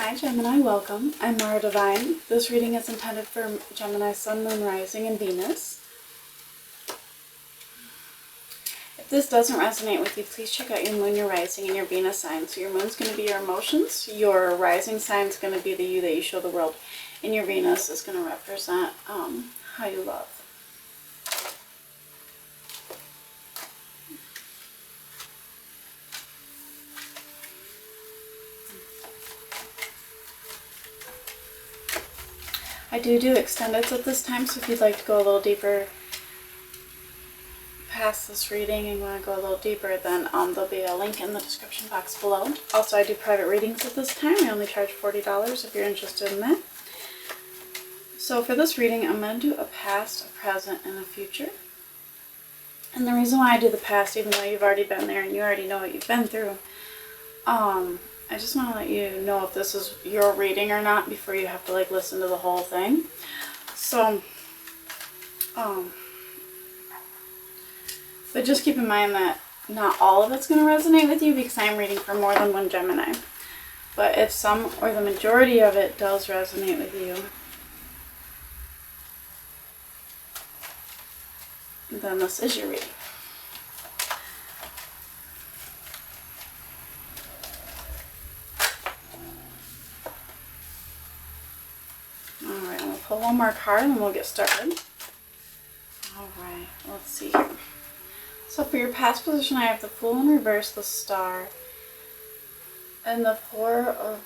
Hi Gemini, welcome. I'm Mara Divine. This reading is intended for Gemini, Sun, Moon, Rising, and Venus. If this doesn't resonate with you, please check out your Moon, your Rising, and your Venus sign. So your Moon's going to be your emotions, your Rising sign is going to be the you that you show the world, and your Venus is going to represent how you love. I do extendeds at this time, so if you'd like to go a little deeper past this reading and want to go a little deeper, then there'll be a link in the description box below. Also, I do private readings at this time. I only charge $40 if you're interested in that. So for this reading, I'm going to do a past, a present, and a future. And the reason why I do the past, even though you've already been there and you already know what you've been through, I just want to let you know if this is your reading or not before you have to listen to the whole thing. So, but just keep in mind that not all of it's going to resonate with you because I'm reading for more than one Gemini. But if some or the majority of it does resonate with you, then this is your reading. Alright, I'm going to pull one more card and then we'll get started. Alright, let's see here. So for your past position, I have the Fool in reverse, the Star, and the Four of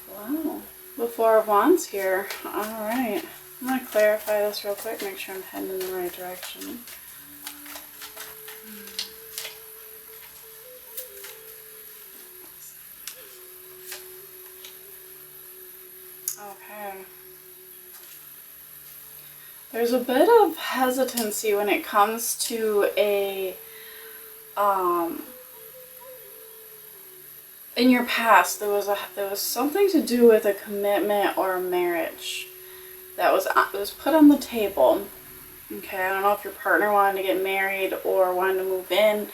Wands here. Alright, I'm going to clarify this real quick, make sure I'm heading in the right direction. Okay. There's a bit of hesitancy when it comes to in your past there was something to do with a commitment or a marriage that was put on the table. Okay, I don't know if your partner wanted to get married or wanted to move in,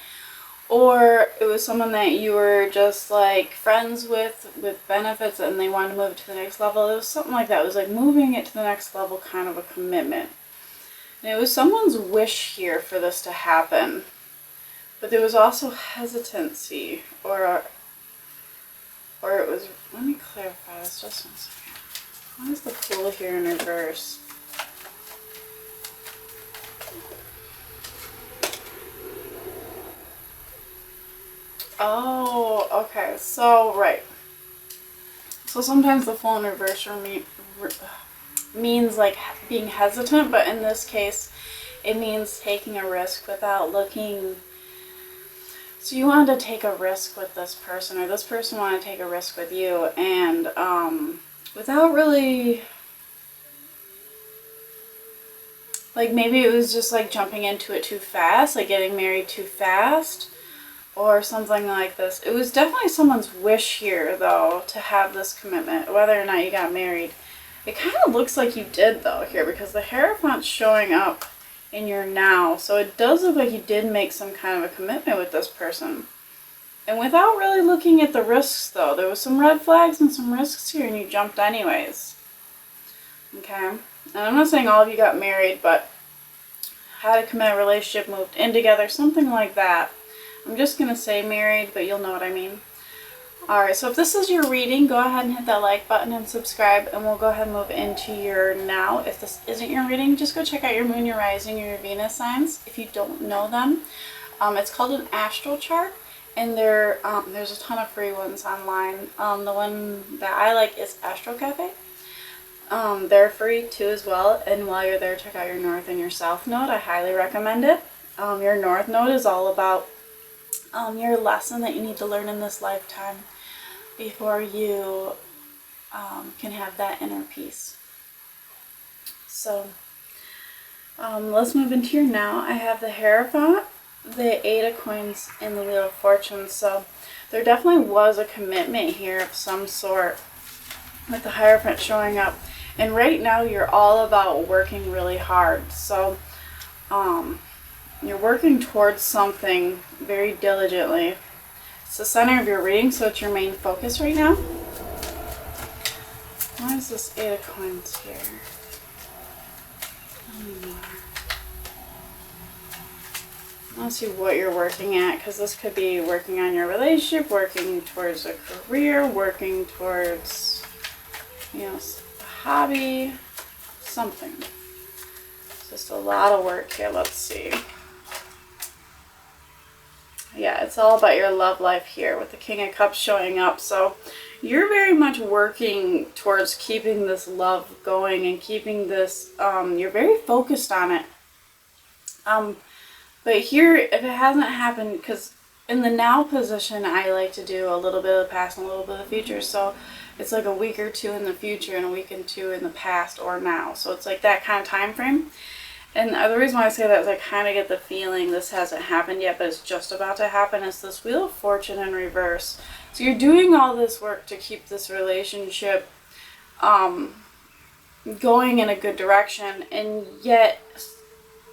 or it was someone that you were just friends with benefits and they wanted to move it to the next level. It was something like that. It was moving it to the next level, kind of a commitment. And it was someone's wish here for this to happen. But there was also hesitancy, or it was, let me clarify this just one second. Why is the Fool here in reverse? Oh, okay, so, right. So sometimes the Fool in reverse means being hesitant, but in this case, it means taking a risk without looking. So you wanted to take a risk with this person, or this person wanted to take a risk with you, and without really, maybe it was just jumping into it too fast, getting married too fast, or something like this. It was definitely someone's wish here, though, to have this commitment, whether or not you got married. It kind of looks like you did, though, here, because the Hierophant's showing up in your now. So it does look like you did make some kind of a commitment with this person. And without really looking at the risks, though. There was some red flags and some risks here, and you jumped anyways. Okay? And I'm not saying all of you got married, but had a committed relationship, moved in together, something like that. I'm just going to say married, but you'll know what I mean. Alright, so if this is your reading, go ahead and hit that like button and subscribe, and we'll go ahead and move into your now. If this isn't your reading, just go check out your Moon, your Rising, or your Venus signs if you don't know them. It's called an astral chart, and there's a ton of free ones online. The one that I like is Astro Cafe. They're free too as well, and while you're there, check out your North and your South node. I highly recommend it. Your North node is all about your lesson that you need to learn in this lifetime before you can have that inner peace. So let's move into your now. I have the Hierophant, the Eight of Coins, and the Wheel of Fortune. So there definitely was a commitment here of some sort with the Hierophant showing up. And right now you're all about working really hard. So you're working towards something very diligently. It's the center of your reading, so it's your main focus right now. Why is this 8 of Coins here? Let's see what you're working at, because this could be working on your relationship, working towards a career, working towards, you know, a hobby, something. It's just a lot of work here. Let's see. Yeah, it's all about your love life here with the King of Cups showing up. So you're very much working towards keeping this love going and keeping this, you're very focused on it. But here, if it hasn't happened, because in the now position, I like to do a little bit of the past and a little bit of the future. So it's like a week or two in the future and a week or two in the past or now. So it's like that kind of time frame. And the reason why I say that is I kind of get the feeling this hasn't happened yet, but it's just about to happen. It's this Wheel of Fortune in reverse. So you're doing all this work to keep this relationship going in a good direction, and yet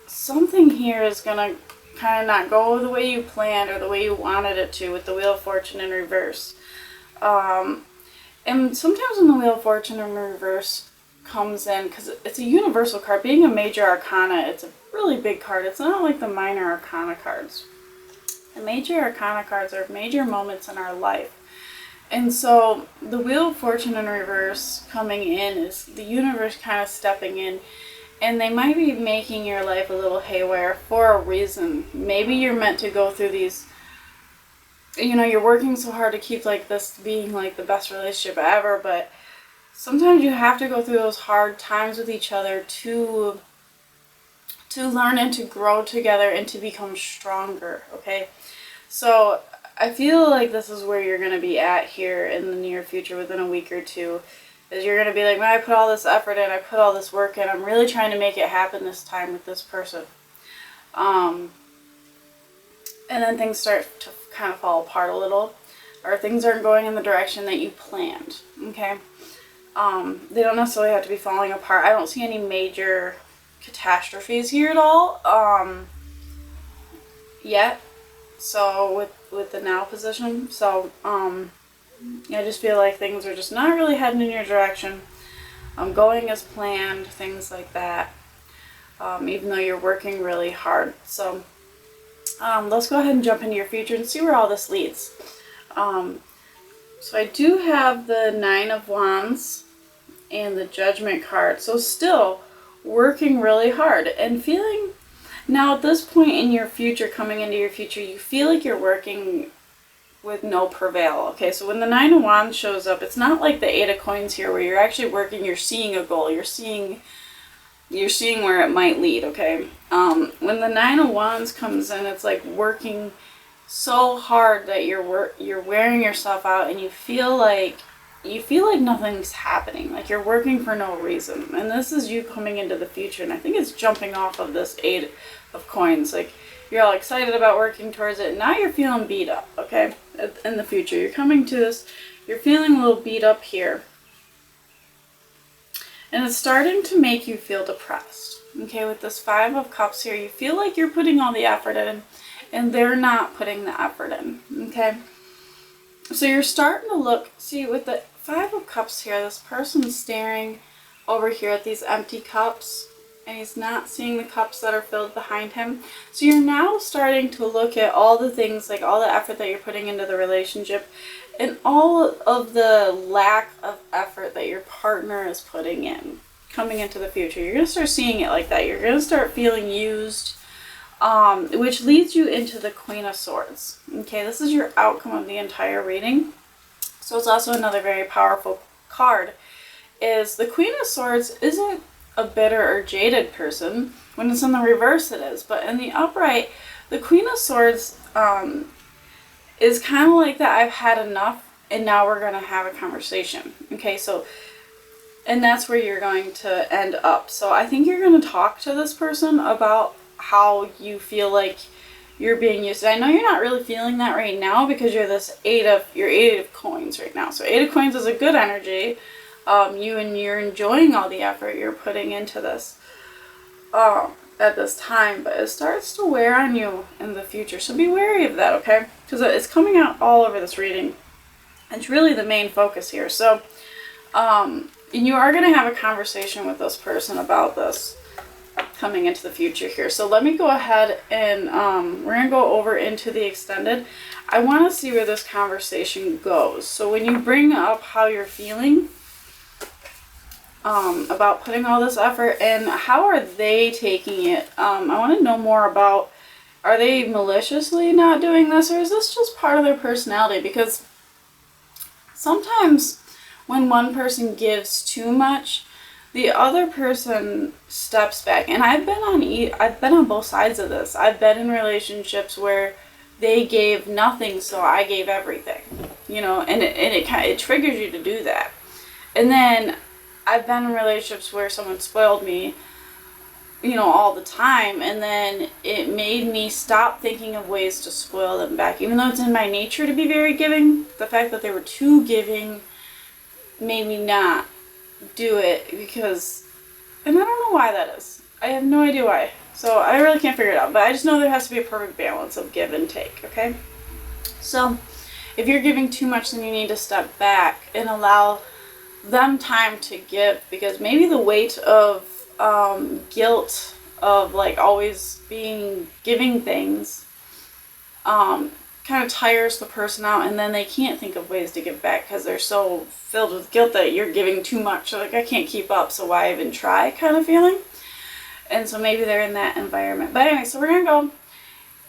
something here is going to kind of not go the way you planned or the way you wanted it to with the Wheel of Fortune in reverse. And sometimes when the Wheel of Fortune in reverse comes in, because it's a universal card, being a major arcana, it's a really big card. It's not like the minor arcana cards. The major arcana cards are major moments in our life. And so the Wheel of Fortune in reverse coming in is the universe kind of stepping in, and they might be making your life a little haywire for a reason. Maybe you're meant to go through these, you know, you're working so hard to keep like this being like the best relationship ever, but sometimes you have to go through those hard times with each other to learn and to grow together and to become stronger, okay? So I feel like this is where you're going to be at here in the near future within a week or two. Is you're going to be like, man, I put all this effort in, I put all this work in, I'm really trying to make it happen this time with this person. And then things start to kind of fall apart a little, or things aren't going in the direction that you planned, okay? They don't necessarily have to be falling apart. I don't see any major catastrophes here at all, yet. So with the now position, so, I just feel like things are just not really heading in your direction. Going as planned, things like that. Even though you're working really hard. So let's go ahead and jump into your future and see where all this leads. So I do have the 9 of Wands and the Judgment card. So still working really hard and feeling, now at this point in your future, coming into your future, you feel like you're working with no prevail. Okay, so when the 9 of Wands shows up, it's not like the 8 of Coins here where you're actually working, you're seeing a goal, you're seeing where it might lead, okay? When the 9 of Wands comes in, it's like working so hard that you're wearing yourself out, and you feel like nothing's happening, like you're working for no reason. And this is you coming into the future, and I think it's jumping off of this 8 of Coins. Like, you're all excited about working towards it, and now you're feeling beat up, okay? In the future, you're coming to this, you're feeling a little beat up here. And it's starting to make you feel depressed, okay? With this 5 of Cups here, you feel like you're putting all the effort in, and they're not putting the effort in, okay? So you're starting to look, see, with the 5 of Cups here, this person's staring over here at these empty cups, and he's not seeing the cups that are filled behind him. So you're now starting to look at all the things, like all the effort that you're putting into the relationship, and all of the lack of effort that your partner is putting in coming into the future. You're going to start seeing it like that. You're going to start feeling used, which leads you into the Queen of Swords. Okay, this is your outcome of the entire reading. So it's also another very powerful card. Is the Queen of Swords isn't a bitter or jaded person. When it's in the reverse, it is. But in the upright, the Queen of Swords is kind of like that. I've had enough, and now we're going to have a conversation. Okay, so, and that's where you're going to end up. So I think you're going to talk to this person about how you feel like you're being used. I know you're not really feeling that right now because you're this 8 of Coins right now. So 8 of Coins is a good energy. You're enjoying all the effort you're putting into this at this time, but it starts to wear on you in the future. So be wary of that, okay? Because it's coming out all over this reading. It's really the main focus here. So And you are going to have a conversation with this person about this coming into the future here. So let me go ahead and we're going to go over into the extended. I want to see where this conversation goes. So when you bring up how you're feeling about putting all this effort in, how are they taking it? I want to know more about, are they maliciously not doing this, or is this just part of their personality? Because sometimes when one person gives too much, the other person steps back. And I've been on both sides of this. I've been in relationships where they gave nothing, so I gave everything, you know, and it triggers you to do that. And then I've been in relationships where someone spoiled me, you know, all the time, and then it made me stop thinking of ways to spoil them back. Even though it's in my nature to be very giving, the fact that they were too giving made me not do it, because, and I don't know why that is. I have no idea why. So I really can't figure it out, but I just know there has to be a perfect balance of give and take, okay? So if you're giving too much, then you need to step back and allow them time to give, because maybe the weight of guilt of like always giving things kind of tires the person out, and then they can't think of ways to give back because they're so filled with guilt that you're giving too much. So like, I can't keep up, so why even try kind of feeling. And so maybe they're in that environment. But anyway, so we're going to go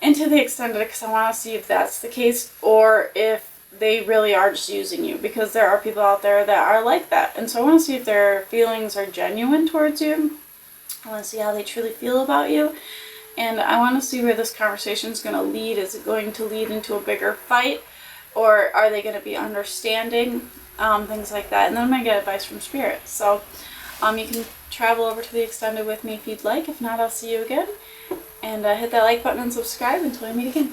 into the extended because I want to see if that's the case, or if they really are just using you, because there are people out there that are like that. And so I want to see if their feelings are genuine towards you. I want to see how they truly feel about you. And I want to see where this conversation is going to lead. Is it going to lead into a bigger fight, or are they going to be understanding? Things like that. And then I'm going to get advice from Spirit. So you can travel over to the extended with me if you'd like. If not, I'll see you again. And hit that like button and subscribe until we meet again.